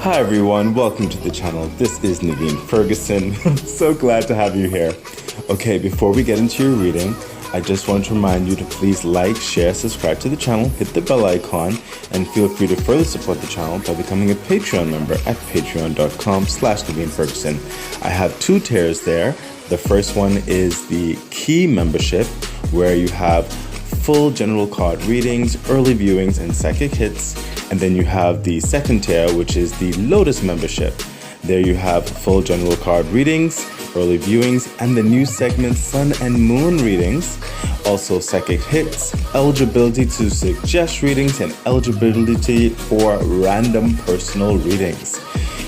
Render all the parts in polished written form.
Hi everyone, welcome to the channel. This is Naveen Ferguson. I'm so glad to have you here. Okay, before we get into your reading, I just want to remind you to please like, share, subscribe to the channel, hit the bell icon, and feel free to further support the channel by becoming a Patreon member at patreon.com/Naveen Ferguson. I have two tiers there. The first one is the Key membership, where you have full general card readings, early viewings, and psychic hits. And then you have the second tier, which is the Lotus membership. There you have full general card readings, early viewings, and the new segment Sun and Moon readings. Also psychic hits, eligibility to suggest readings, and eligibility for random personal readings.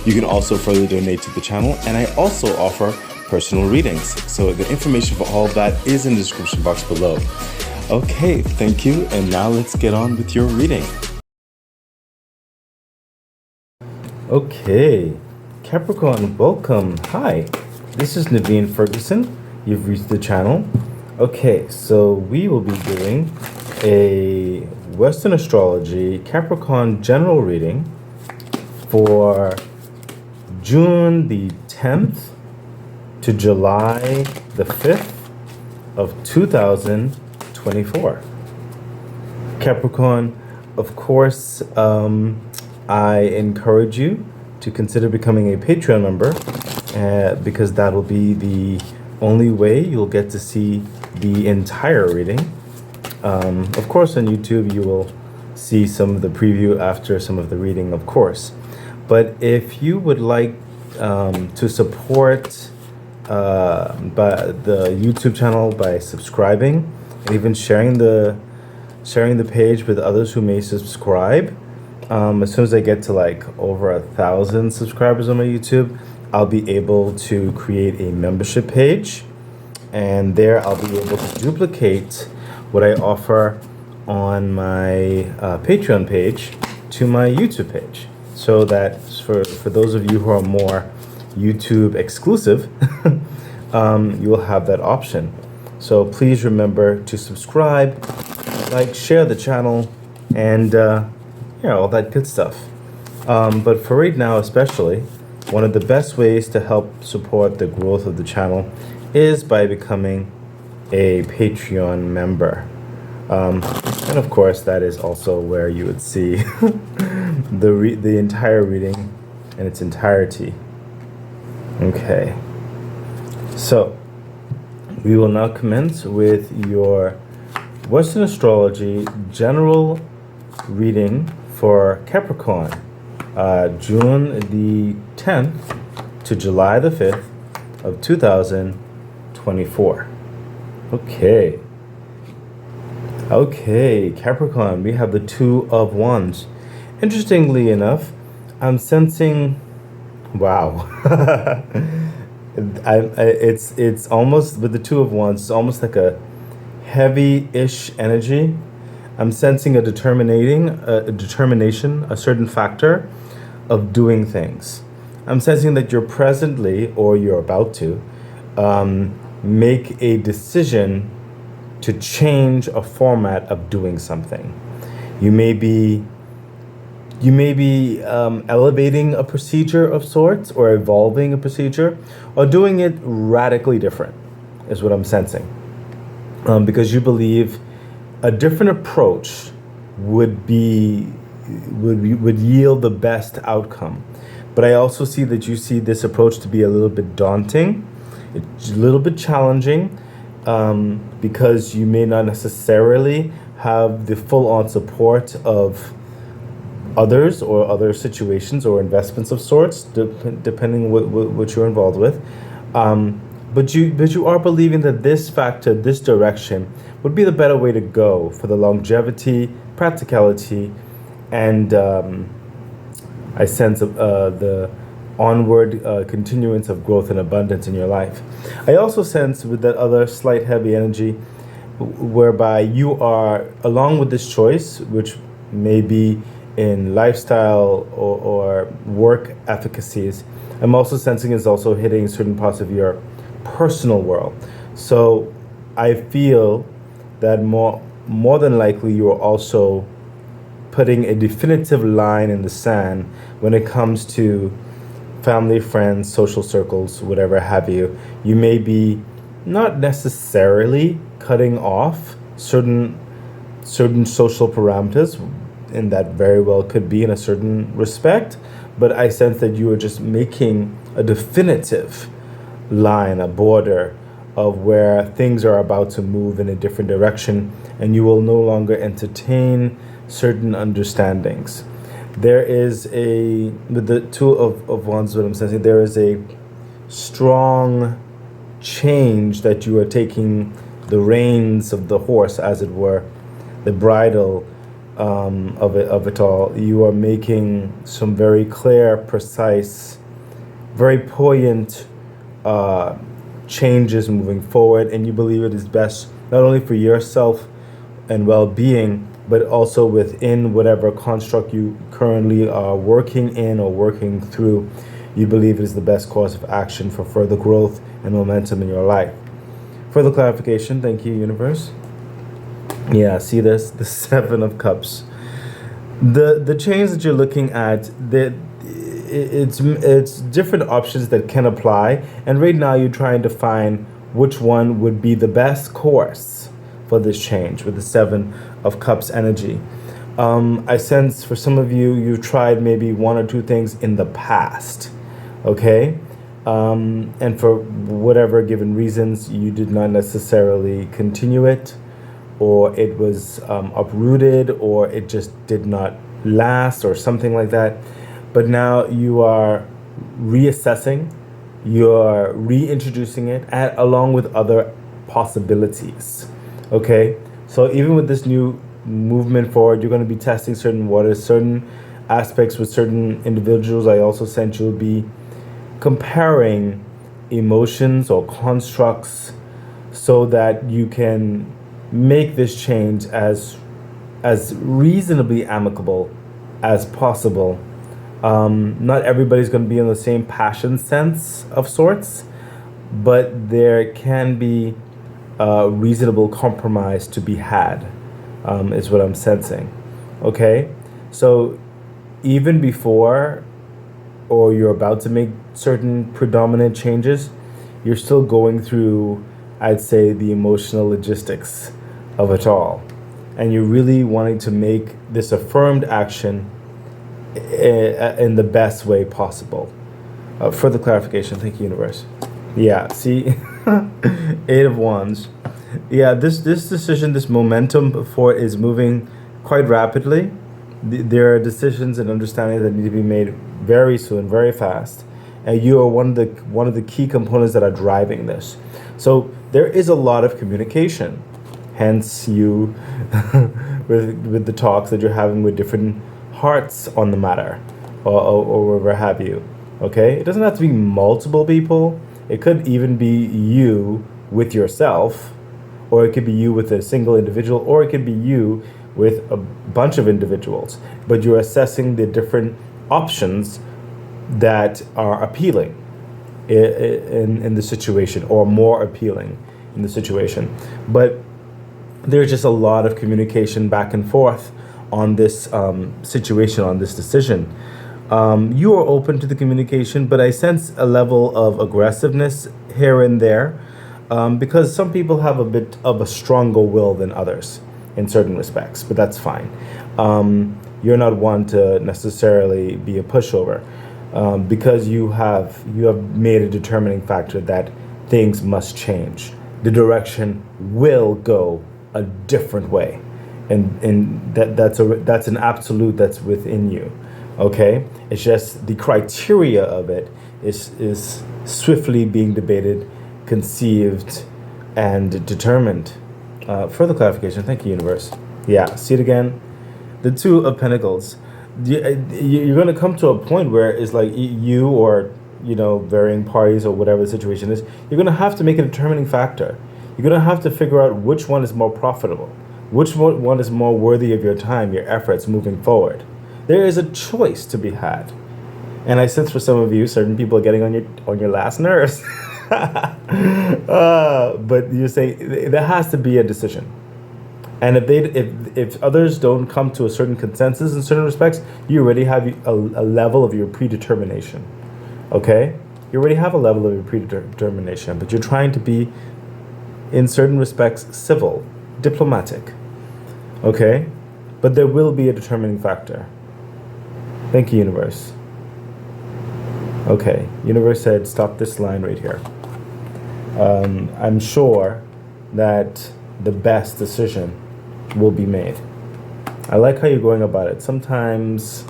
You can also further donate to the channel, and I also offer personal readings. So the information for all of that is in the description box below. Okay, thank you, and now let's get on with your reading. Okay, Capricorn, welcome. Hi, this is Naveen Ferguson. You've reached the channel. Okay, so we will be doing a Western astrology Capricorn general reading for June the 10th to July the 5th of 2024. Capricorn, of course, I encourage you to consider becoming a Patreon member because that will be the only way you'll get to see the entire reading. Of course, on YouTube, you will see some of the preview after some of the reading, of course. But if you would like to support by the YouTube channel by subscribing and even sharing the page with others who may subscribe, as soon as I get to like over 1,000 subscribers on my YouTube, I'll be able to create a membership page, and there I'll be able to duplicate what I offer on my Patreon page to my YouTube page, so that for those of you who are more YouTube exclusive, you will have that option. So please remember to subscribe, like, share the channel, and all that good stuff. But for right now especially, one of the best ways to help support the growth of the channel is by becoming a Patreon member. And of course, that is also where you would see the entire reading in its entirety. Okay. So, we will now commence with your Western astrology general reading for Capricorn, June the 10th to July the 5th of 2024. Okay, Capricorn, we have the Two of Wands. Interestingly enough, I'm sensing, wow, it's almost, with the Two of Wands, it's almost like a heavy-ish energy. I'm sensing a determination, a certain factor of doing things. I'm sensing that you're presently, or you're about to, make a decision to change a format of doing something. You may be elevating a procedure of sorts, or evolving a procedure, or doing it radically different, is what I'm sensing. Because you believe a different approach would yield the best outcome. But I also see that you see this approach to be a little bit daunting. It's a little bit challenging, because you may not necessarily have the full-on support of others or other situations or investments of sorts, depending what you're involved with. But you are believing that this factor, this direction, would be the better way to go for the longevity, practicality, and I sense the onward continuance of growth and abundance in your life. I also sense with that other slight heavy energy, whereby you are, along with this choice, which may be in lifestyle or work efficacies, I'm also sensing is also hitting certain parts of your personal world. So I feel that more than likely you are also putting a definitive line in the sand when it comes to family, friends, social circles, whatever have you. You may be not necessarily cutting off certain social parameters, and that very well could be in a certain respect, but I sense that you are just making a definitive line, a border of where things are about to move in a different direction, and you will no longer entertain certain understandings. There is with the Two of Wands, what I'm sensing, there is a strong change that you are taking the reins of the horse, as it were, the bridle of it all. You are making some very clear, precise, very poignant changes moving forward, and you believe it is best not only for yourself and well-being, but also within whatever construct you currently are working in or working through. You believe it is the best course of action for further growth and momentum in your life. Further clarification, thank you, universe. Yeah, see this? The Seven of Cups. The change that you're looking at, it's different options that can apply, and right now you're trying to find which one would be the best course for this change with the Seven of Cups energy. I sense for some of you, you've tried maybe one or two things in the past, okay? And for whatever given reasons, you did not necessarily continue it, or it was uprooted, or it just did not last, or something like that. But now you are reassessing, you are reintroducing it along with other possibilities. Okay, so even with this new movement forward, you're going to be testing certain waters, certain aspects with certain individuals. I also sense you'll be comparing emotions or constructs so that you can make this change as reasonably amicable as possible. Not everybody's going to be in the same passion sense of sorts, but there can be reasonable compromise to be had, is what I'm sensing. Okay, so even before or you're about to make certain predominant changes, you're still going through, I'd say, the emotional logistics of it all, and you're really wanting to make this affirmed action in the best way possible. Further clarification, thank you, universe. Yeah, see, Eight of Wands. Yeah, this decision, this momentum for it is moving quite rapidly. There are decisions and understandings that need to be made very soon, very fast, and you are one of the key components that are driving this. So there is a lot of communication. Hence, you with the talks that you're having with different hearts on the matter, or whatever have you. Okay, it doesn't have to be multiple people. It could even be you with yourself, or it could be you with a single individual, or it could be you with a bunch of individuals. But you're assessing the different options that are appealing in the situation, or more appealing in the situation. But there's just a lot of communication back and forth on this situation, on this decision. You are open to the communication, but I sense a level of aggressiveness here and there, because some people have a bit of a stronger will than others in certain respects, but that's fine. You're not one to necessarily be a pushover, because you have made a determining factor that things must change. The direction will go a different way, and that's an absolute that's within you. Okay, it's just the criteria of it is swiftly being debated, conceived, and determined. Further clarification, thank you, universe. Yeah, see it again. The Two of Pentacles. You're going to come to a point where it's like you, or varying parties, or whatever the situation is, you're going to have to make a determining factor. You're going to have to figure out which one is more profitable, which one is more worthy of your time, your efforts moving forward. There is a choice to be had. And I sense for some of you, certain people are getting on your last nerves. But you say there has to be a decision. And if others don't come to a certain consensus in certain respects, you already have a level of your predetermination. Okay? You already have a level of your predetermination, but you're trying to be, in certain respects, civil, diplomatic. Okay? But there will be a determining factor. Thank you, universe. Okay, universe said stop this line right here. I'm sure that the best decision will be made. I like how you're going about it. Sometimes,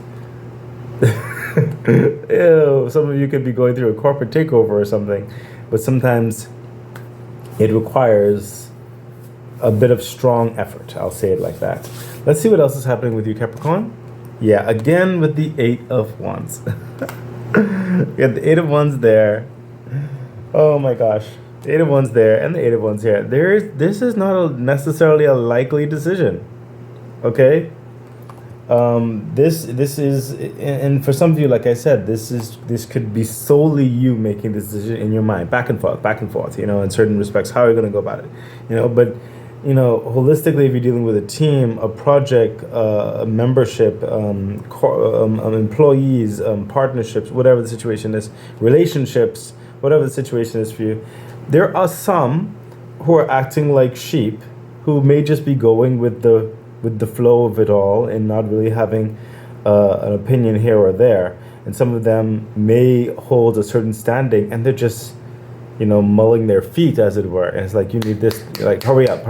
ew, some of you could be going through a corporate takeover or something, but sometimes it requires a bit of strong effort. I'll say it like that. Let's see what else is happening with you, Capricorn. Yeah, again with the 8 of Wands. We got the 8 of Wands there. Oh my gosh. The 8 of Wands there and the 8 of Wands here. This is not necessarily a likely decision. Okay? This is, and for some of you, like I said, this could be solely you making this decision in your mind, back and forth, in certain respects. How are you going to go about it? But holistically, if you're dealing with a team, a project, a membership, employees, partnerships, whatever the situation is, relationships, whatever the situation is for you, there are some who are acting like sheep, who may just be going with the flow of it all and not really having an opinion here or there. And some of them may hold a certain standing, and they're just mulling their feet, as it were. And it's like, you need this, like, hurry up.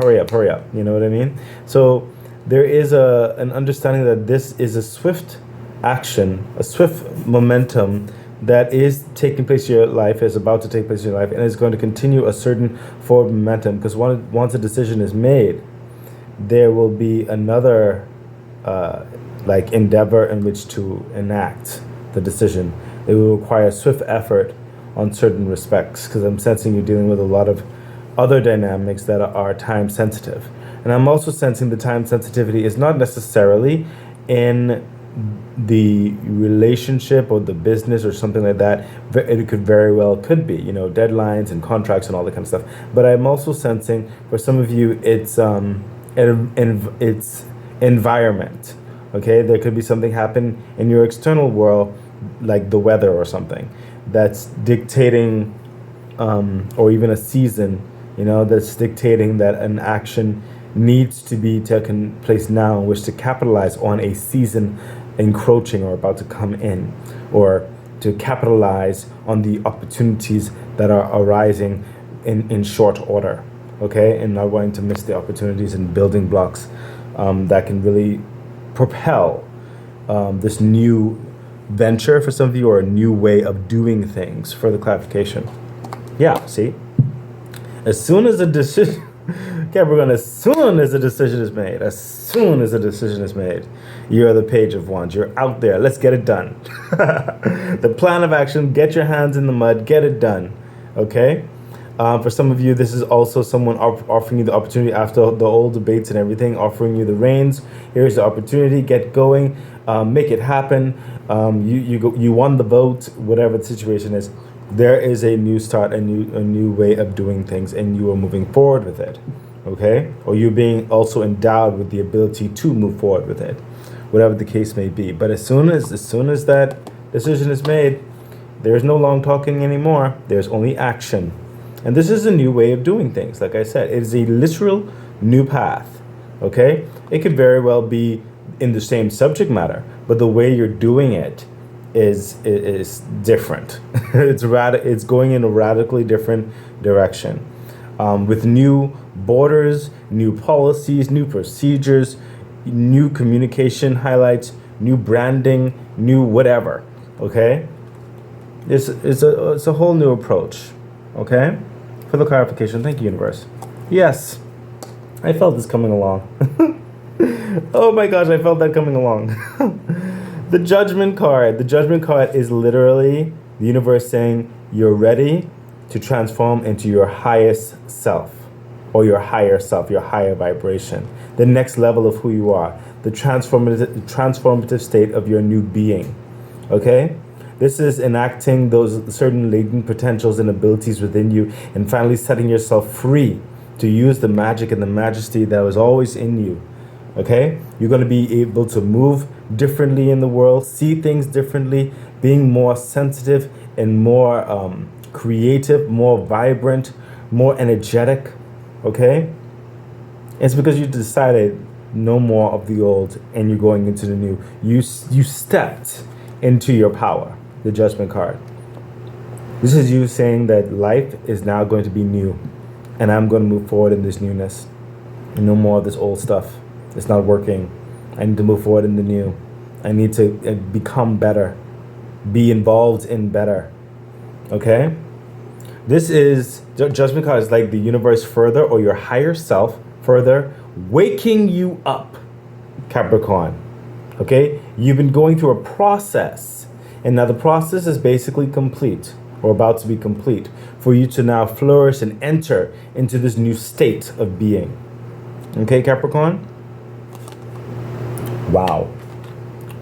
You know what I mean? So there is an understanding that this is a swift action, a swift momentum that is taking place in your life, is about to take place in your life, and is going to continue a certain forward momentum. Because once a decision is made, there will be another endeavor in which to enact the decision. It will require swift effort on certain respects, because I'm sensing you're dealing with a lot of other dynamics that are time sensitive. And I'm also sensing the time sensitivity is not necessarily in the relationship or the business or something like that. It could very well could be, deadlines and contracts and all that kind of stuff. But I'm also sensing for some of you, it's environment. Okay, there could be something happen in your external world, like the weather or something, that's dictating, or even a season, that's dictating that an action needs to be taken place now in which to capitalize on a season encroaching or about to come in, or to capitalize on the opportunities that are arising in short order, okay, and not wanting to miss the opportunities and building blocks that can really propel this new venture for some of you, or a new way of doing things. Further clarification. Yeah, see? As soon as a decision, Capricorn, as soon as a decision is made, you're the Page of Wands. You're out there. Let's get it done. The plan of action, get your hands in the mud, get it done. Okay? For some of you, this is also someone offering you the opportunity after the old debates and everything, offering you the reins. Here's the opportunity. Get going. Make it happen. You won the vote. Whatever the situation is, there is a new start, a new way of doing things, and you are moving forward with it. Okay, or you're being also endowed with the ability to move forward with it, whatever the case may be. But as soon as that decision is made, there's no long talking anymore. There's only action. And this is a new way of doing things. Like I said, it is a literal new path. Okay? It could very well be in the same subject matter, but the way you're doing it is different. It's going in a radically different direction, with new borders, new policies, new procedures, new communication highlights, new branding, new whatever. Okay? It's a whole new approach. Okay? For the clarification, thank you, universe. Yes, I felt this coming along. Oh my gosh, I felt that coming along. The Judgment card. The Judgment card is literally the universe saying you're ready to transform into your highest self, or your higher self, your higher vibration, the next level of who you are, the transformative state of your new being. Okay? This is enacting those certain latent potentials and abilities within you, and finally setting yourself free to use the magic and the majesty that was always in you. Okay? You're going to be able to move differently in the world, see things differently, being more sensitive and more creative, more vibrant, more energetic. Okay? It's because you decided no more of the old and you're going into the new. You stepped into your power, the Judgment card. This is you saying that life is now going to be new and I'm going to move forward in this newness. And no more of this old stuff. It's not working. I need to move forward in the new. I need to become better, be involved in better. Okay? This is, Judgment card is like the universe further, or your higher self further, waking you up, Capricorn. Okay? You've been going through a process, and now the process is basically complete, or about to be complete, for you to now flourish and enter into this new state of being. Okay, Capricorn? Wow.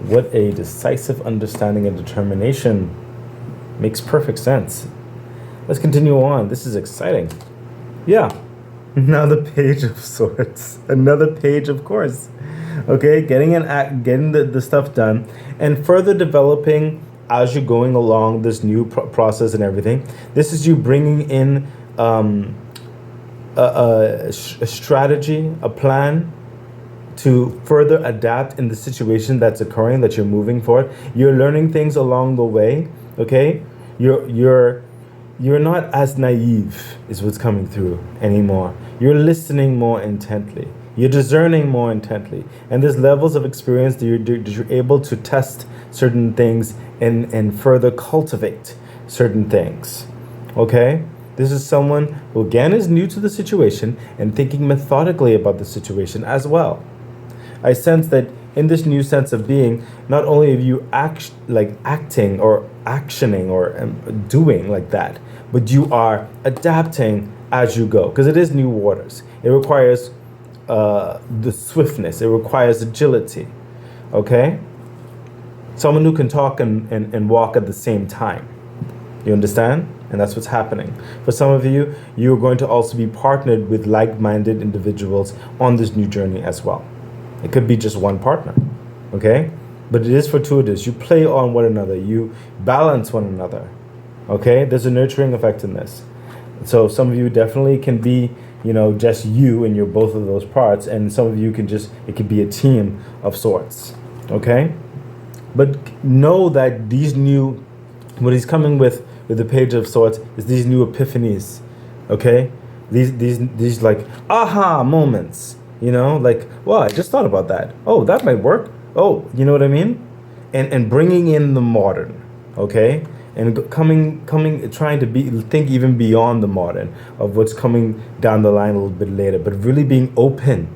What a decisive understanding and determination. Makes perfect sense. Let's continue on. This is exciting. Yeah. Another page of swords. Another page, of course. Okay, getting the stuff done and further developing as you're going along this new process and everything. This is you bringing in a strategy, a plan to further adapt in the situation that's occurring, that you're moving forward. You're learning things along the way, okay? You're not as naive, is what's coming through anymore. You're listening more intently. You're discerning more intently. And there's levels of experience that you're able to test certain things and further cultivate certain things, okay? This is someone who, again, is new to the situation and thinking methodically about the situation as well. I sense that in this new sense of being, not only are you acting or actioning or doing like that, but you are adapting as you go, because it is new waters. It requires the swiftness. It requires agility, okay? Someone who can talk and walk at the same time. You understand? And that's what's happening. For some of you, you're going to also be partnered with like-minded individuals on this new journey as well. It could be just one partner, okay? But it is fortuitous. You play on one another. You balance one another, okay? There's a nurturing effect in this. So some of you definitely can be, just you and you're both of those parts. And some of you it could be a team of sorts, okay? But know that what he's coming with the Page of Swords is these new epiphanies, okay? These like aha moments. Well, I just thought about that. Oh, that might work. Oh, you know what I mean? And bringing in the modern, okay? And trying to think even beyond the modern of what's coming down the line a little bit later, but really being open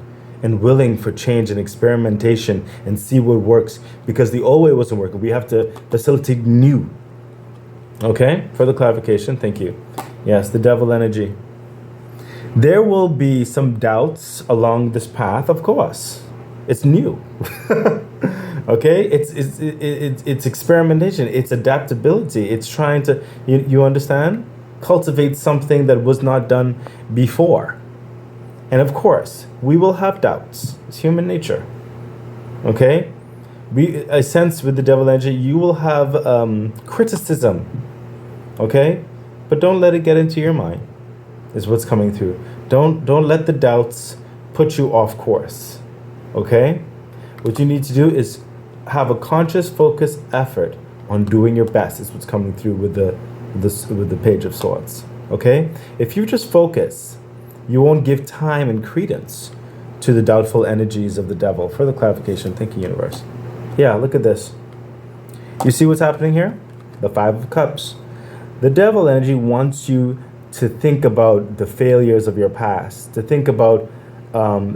and willing for change and experimentation and see what works, because the old way wasn't working. We have to facilitate new. Okay? Further clarification. Thank you. Yes, the devil energy. There will be some doubts along this path, of course. It's new. Okay? It's experimentation. It's adaptability. It's trying to, you understand? Cultivate something that was not done before. And of course, we will have doubts. It's human nature. Okay? I sense with the devil energy, you will have criticism. Okay? But don't let it get into your mind, is what's coming through. Don't let the doubts put you off course. Okay? What you need to do is have a conscious, focused effort on doing your best, is what's coming through with the Page of Swords. Okay? If you just focus, you won't give time and credence to the doubtful energies of the devil. Further clarification. Thank you, universe. Yeah, look at this. You see what's happening here? The Five of Cups. The devil energy wants you to think about the failures of your past, to think about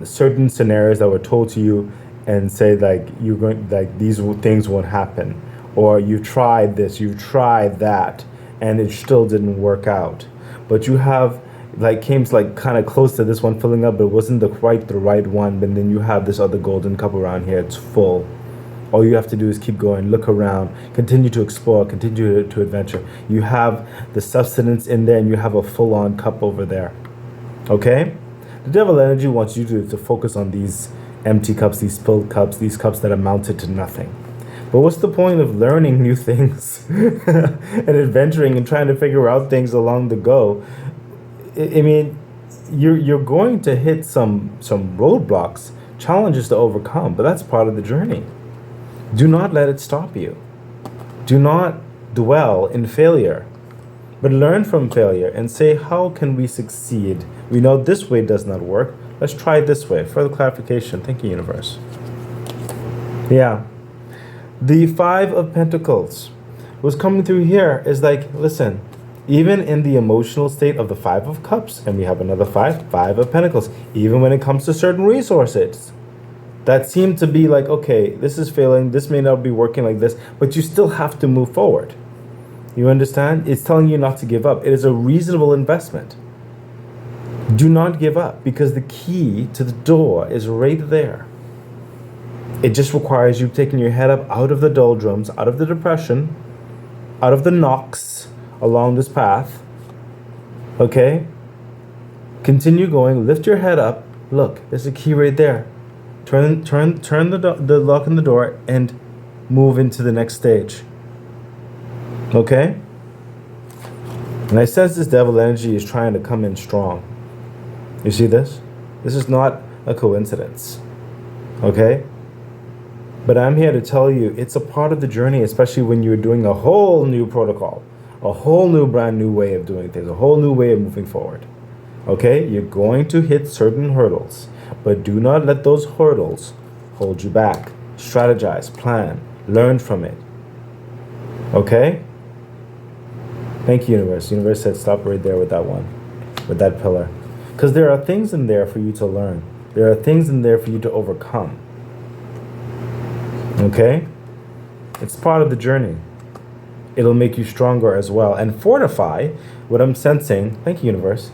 certain scenarios that were told to you and say these things won't happen, or you've tried this, you've tried that, and it still didn't work out. But you have came kind of close to this one filling up, but it wasn't quite the right one. But then you have this other golden cup around here. It's full. All you have to do is keep going, look around, continue to explore, continue to adventure. You have the substance in there, and you have a full-on cup over there. Okay? The devil energy wants you to focus on these empty cups, these spilled cups, these cups that amounted to nothing. But what's the point of learning new things and adventuring and trying to figure out things along the go? I mean, you're going to hit some roadblocks, challenges to overcome, but that's part of the journey. Do not let it stop you. Do not dwell in failure, but learn from failure and say, how can we succeed? We know this way does not work. Let's try it this way. Further clarification. Thank you, universe. Yeah. The Five of Pentacles was coming through here is like, listen, even in the emotional state of the Five of Cups, and we have another Five of Pentacles, even when it comes to certain resources that seem to be like, okay, this is failing, this may not be working like this, but you still have to move forward. You understand? It's telling you not to give up. It is a reasonable investment. Do not give up, because the key to the door is right there. It just requires you taking your head up out of the doldrums, out of the depression, out of the knocks along this path. Okay? Continue going, lift your head up. Look, there's a key right there. Turn the lock in the door and move into the next stage. Okay? And I sense this devil energy is trying to come in strong. You see this? This is not a coincidence. Okay? But I'm here to tell you, it's a part of the journey, especially when you're doing a whole new protocol, a whole new brand new way of doing things, a whole new way of moving forward. Okay? You're going to hit certain hurdles, but do not let those hurdles hold you back. Strategize, plan, learn from it. Okay? Thank you, universe. The universe said stop right there with that one, with that pillar. Because there are things in there for you to learn. There are things in there for you to overcome. Okay? It's part of the journey. It'll make you stronger as well. And fortify what I'm sensing. Thank you, universe.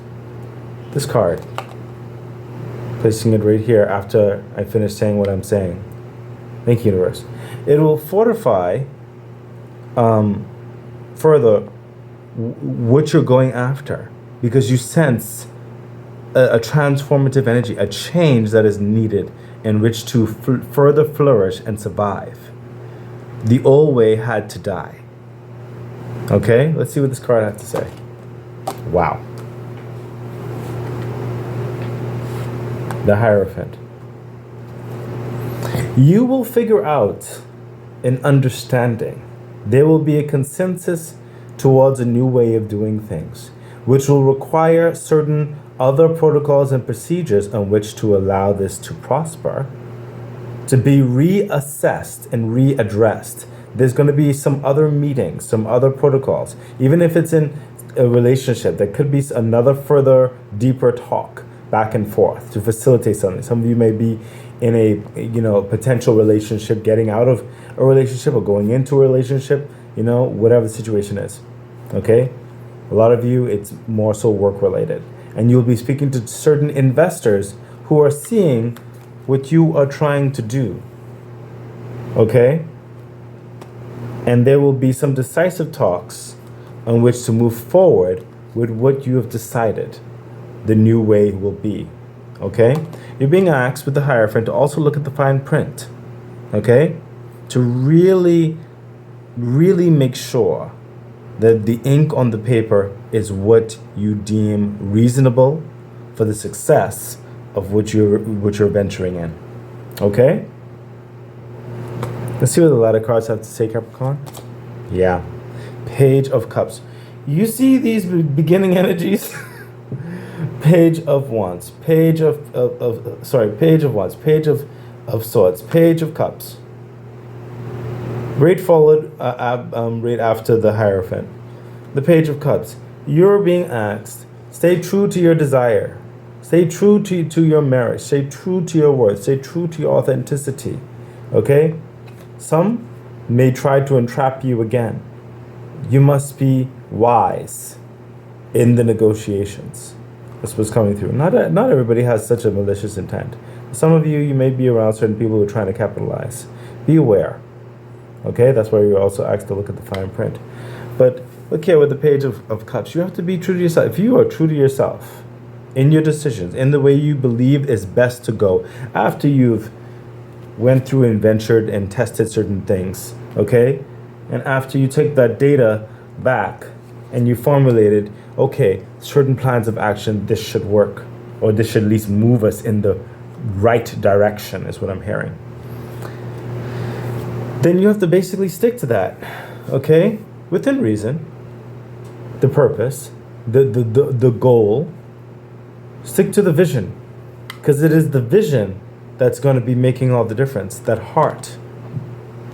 This card. Placing it right here after I finish saying what I'm saying. Thank you, universe. It will fortify further what you're going after, because you sense a transformative energy, a change that is needed in which to further flourish and survive. The old way had to die. Okay, let's see what this card has to say. Wow. The Hierophant. You will figure out an understanding. There will be a consensus towards a new way of doing things, which will require certain other protocols and procedures on which to allow this to prosper, to be reassessed and readdressed. There's going to be some other meetings, some other protocols. Even if it's in a relationship, there could be another further deeper talk back and forth to facilitate something. Some of you may be in a potential relationship, getting out of a relationship or going into a relationship, whatever the situation is. Okay? A lot of you, it's more so work related. And you'll be speaking to certain investors who are seeing what you are trying to do. Okay? And there will be some decisive talks on which to move forward with what you have decided the new way will be. Okay? You're being asked with the Hierophant to also look at the fine print. Okay? To really, really make sure that the ink on the paper is what you deem reasonable for the success of what you're venturing in. Okay? Let's see what the ladder cards have to say, Capricorn. Yeah. Page of Cups. You see these beginning energies? Page of Wands. Page of Wands. Page of Swords. Page of Cups. Right followed right after the Hierophant. The Page of Cups. You're being asked, stay true to your desire. Stay true to your marriage. Stay true to your worth. Stay true to your authenticity. Okay? Some may try to entrap you again. You must be wise in the negotiations. That's what's coming through. Not everybody has such a malicious intent. Some of you may be around certain people who are trying to capitalize. Be aware. Okay? That's why you're also asked to look at the fine print. But look here with the Page of Cups. You have to be true to yourself. If you are true to yourself, in your decisions, in the way you believe is best to go after you've went through and ventured and tested certain things, okay? And after you take that data back and you formulated, okay, certain plans of action, this should work, or this should at least move us in the right direction, is what I'm hearing. Then you have to basically stick to that, okay? Within reason, the purpose, the goal. Stick to the vision, because it is the vision that's going to be making all the difference, that heart.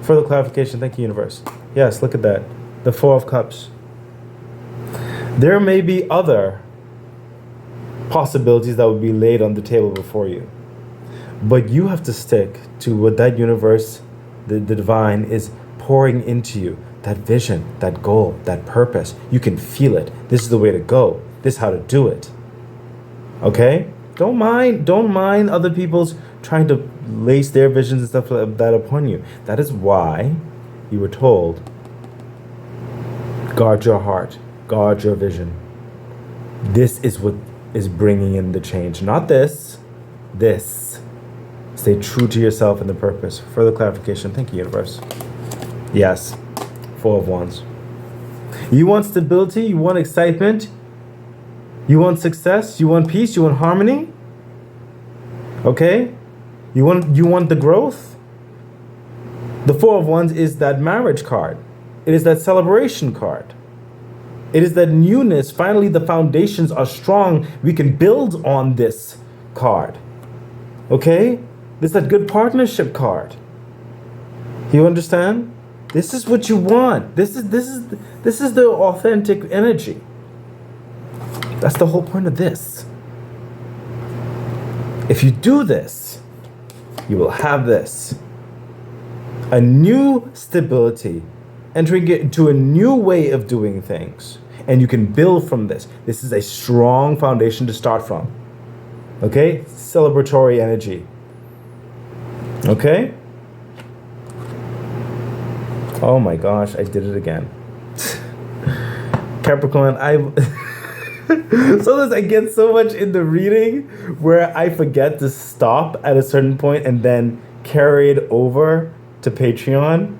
Further clarification, thank you, universe. Yes, look at that, the Four of Cups. There may be other possibilities that would be laid on the table before you, but you have to stick to what that universe, the divine, is pouring into you. That vision, that goal, that purpose. You can feel it. This is the way to go. This is how to do it. Okay? Don't mind other people's trying to lace their visions and stuff like that upon you. That is why you were told, guard your heart, guard your vision. This is what is bringing in the change, not this. This. Stay true to yourself and the purpose. Further clarification. Thank you, universe. Yes. Four of Wands. You want stability, you want excitement, you want success, you want peace, you want harmony. Okay? You want the growth. The Four of Wands is that marriage card. It is that celebration card. It is that newness. Finally, the foundations are strong. We can build on this card. Okay? This is that good partnership card. You understand? This is what you want. This is the authentic energy. That's the whole point of this. If you do this, you will have this. A new stability, entering into a new way of doing things. And you can build from this. This is a strong foundation to start from. Okay? Celebratory energy. Okay? Oh my gosh, I did it again. Capricorn, sometimes I get so much in the reading where I forget to stop at a certain point and then carry it over to Patreon.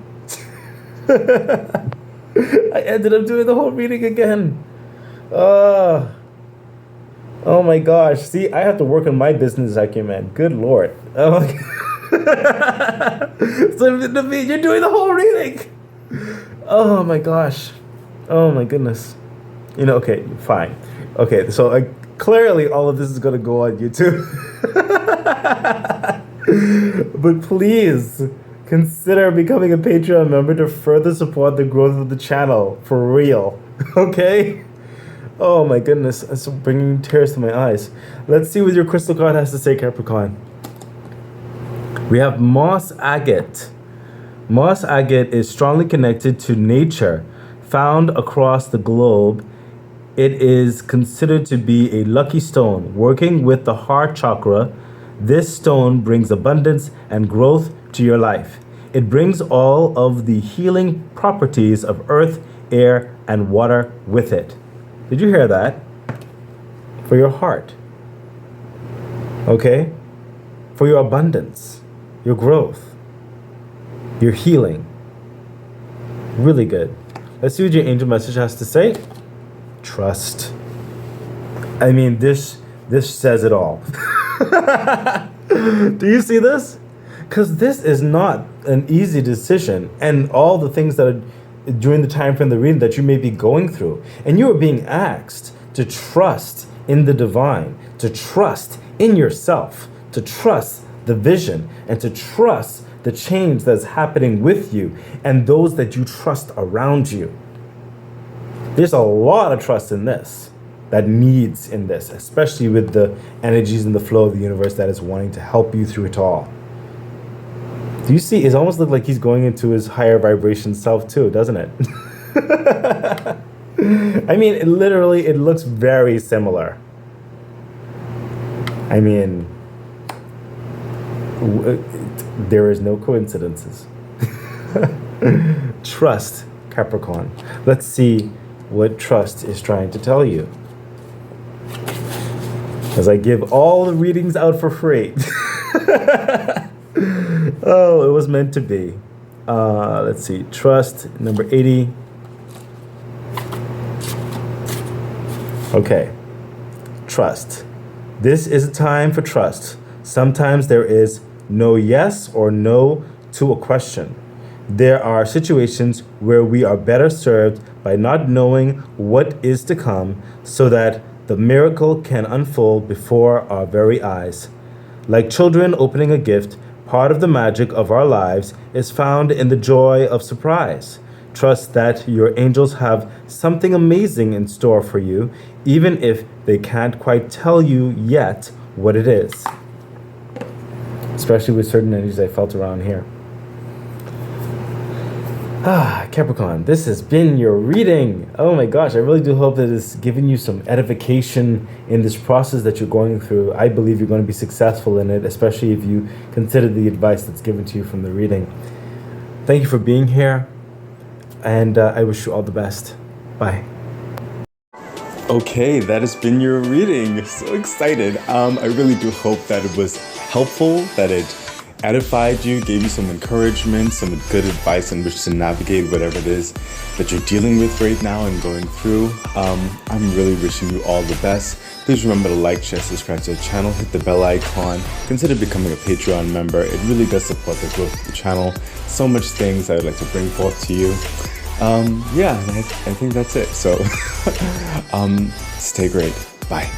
I ended up doing the whole reading again. Oh my gosh. See, I have to work on my business acumen. Good Lord. Oh my God. So you're doing the whole reading. Oh my gosh. Oh my goodness. Okay, fine. Okay, so clearly all of this is going to go on YouTube. But please consider becoming a Patreon member to further support the growth of the channel. For real. Okay? Oh my goodness. It's bringing tears to my eyes. Let's see what your crystal card has to say, Capricorn. We have moss agate. Moss agate is strongly connected to nature, found across the globe. It is considered to be a lucky stone. Working with the heart chakra, this stone brings abundance and growth to your life. It brings all of the healing properties of earth, air, and water with it. Did you hear that? For your heart. Okay? For your abundance, your growth, your healing. Really good. Let's see what your angel message has to say. Trust. I mean, this says it all. Do you see this? Because this is not an easy decision, and all the things that are during the time frame of the reading that you may be going through, and you are being asked to trust in the divine, to trust in yourself, to trust the vision, and to trust the change that's happening with you and those that you trust around you. There's a lot of trust in this, that needs in this, especially with the energies and the flow of the universe that is wanting to help you through it all. Do you see? It almost looks like he's going into his higher vibration self too, doesn't it? I mean, it looks very similar. I mean, there is no coincidences. Trust, Capricorn. Let's see what trust is trying to tell you. As I give all the readings out for free. Oh, it was meant to be. Let's see. Trust, number 80. Okay. Trust. This is a time for trust. Sometimes there is no yes or no to a question. There are situations where we are better served by not knowing what is to come so that the miracle can unfold before our very eyes. Like children opening a gift, part of the magic of our lives is found in the joy of surprise. Trust that your angels have something amazing in store for you, even if they can't quite tell you yet what it is. Especially with certain energies I felt around here. Capricorn, this has been your reading. Oh my gosh, I really do hope that it's given you some edification in this process that you're going through. I believe you're going to be successful in it, especially if you consider the advice that's given to you from the reading. Thank you for being here, and I wish you all the best. Bye. Okay, that has been your reading. So excited. I really do hope that it was helpful, that it edified you, gave you some encouragement, some good advice on which to navigate whatever it is that you're dealing with right now and going through. I'm really wishing you all the best. Please remember to like, share, subscribe to the channel, hit the bell icon, consider becoming a Patreon member. It really does support the growth of the channel. So much things I would like to bring forth to you. Yeah, I think that's it. So stay great. Bye.